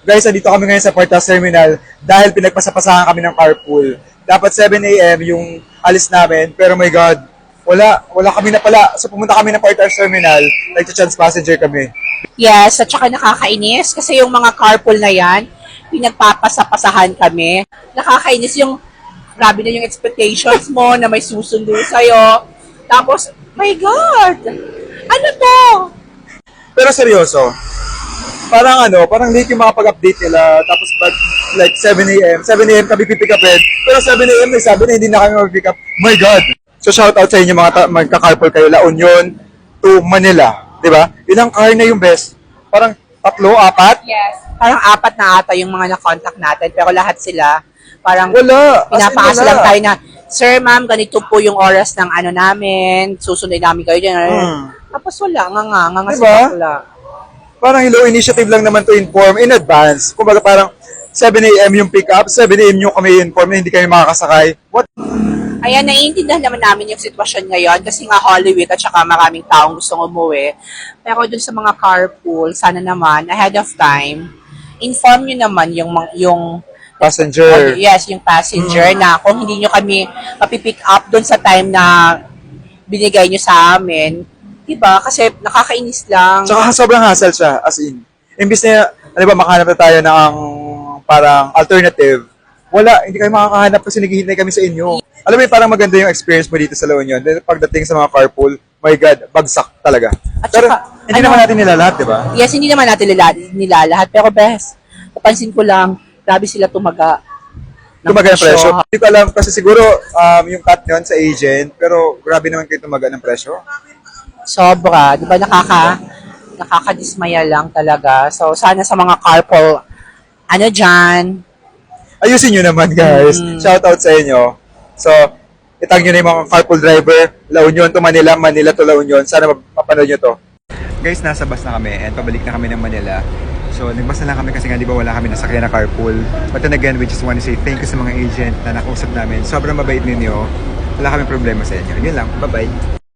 Guys, andito kami ngayon sa Portas Terminal dahil pinagpasapasahan kami ng carpool. Dapat 7 a.m. yung alis namin, pero my God, wala kami na pala. So pumunta kami ng Portas Terminal, nag-chance passenger kami. Yes, at saka nakakainis kasi yung mga carpool na yan, pinagpapasapasahan kami. Nakakainis yung, grabe na yung expectations mo na may susundo sa'yo. Tapos, my God! Ano to? Pero seryoso, parang late yung makapag-update nila, tapos like 7 a.m. 7 a.m. kami pipick upin, pero 7 a.m. may sabi na hindi na kami mag-pick up. My God! So shout out sa inyo mga magka-carpool kayo, La Union to Manila, di ba? Ilang car na yung best? Parang 3, 4? Yes. Parang 4 na ata yung mga na-contact natin, pero lahat sila, parang Wala. pinapaasa lang tayo na, Sir, ma'am, ganito po yung oras ng namin, susunod namin kayo dyan. Tapos wala, nga Diba? si bakla. Parang hello, initiative lang naman to inform in advance. Kumbaga parang 7 a.m. yung pick up, 7 a.m. yung kami inform na hindi kami makakasakay. What? Ayan, naiintindihan naman namin yung sitwasyon ngayon kasi nga Holy Week at saka maraming taong gustong umuwi. Pero dun sa mga carpool, sana naman, ahead of time, inform nyo naman yung Passenger. yes, yung passenger na kung hindi nyo kami mapipick up dun sa time na binigay nyo sa amin, diba? Kasi nakakainis lang. Tsaka sobrang hassle siya, as in. Imbis na, makahanap na tayo ng parang alternative, wala, hindi kayo makakahanap kasi naghihintay kami sa inyo. Alam mo, parang maganda yung experience mo dito sa La Union. Then pagdating sa mga carpool, my God, bagsak talaga. At Pero saka, hindi naman natin nilalahat, di ba? Yes, hindi naman natin nilalahat. Pero best, napansin ko lang, grabe sila tumaga. Tumaga ng presyo. Hindi ko alam kasi siguro yung cut yun sa agent, pero grabe naman kayo tumaga ng presyo. Sobra. Di ba nakakadismaya lang talaga. So, sana sa mga carpool, dyan, Ayusin nyo naman, guys. Shout out sa inyo. So, itag nyo na yung mga carpool driver, La Union to Manila, Manila to La Union. Sana mapapanood nyo to. Guys, nasa bus na kami and pabalik na kami ng Manila. So, nagbas na lang kami kasi nga di ba wala kami nasakyan na carpool. But then again, we just want to say thank you sa mga agent na nakausap namin. Sobrang mabait ninyo. Wala kaming problema sa inyo. Yun lang. Bye-bye.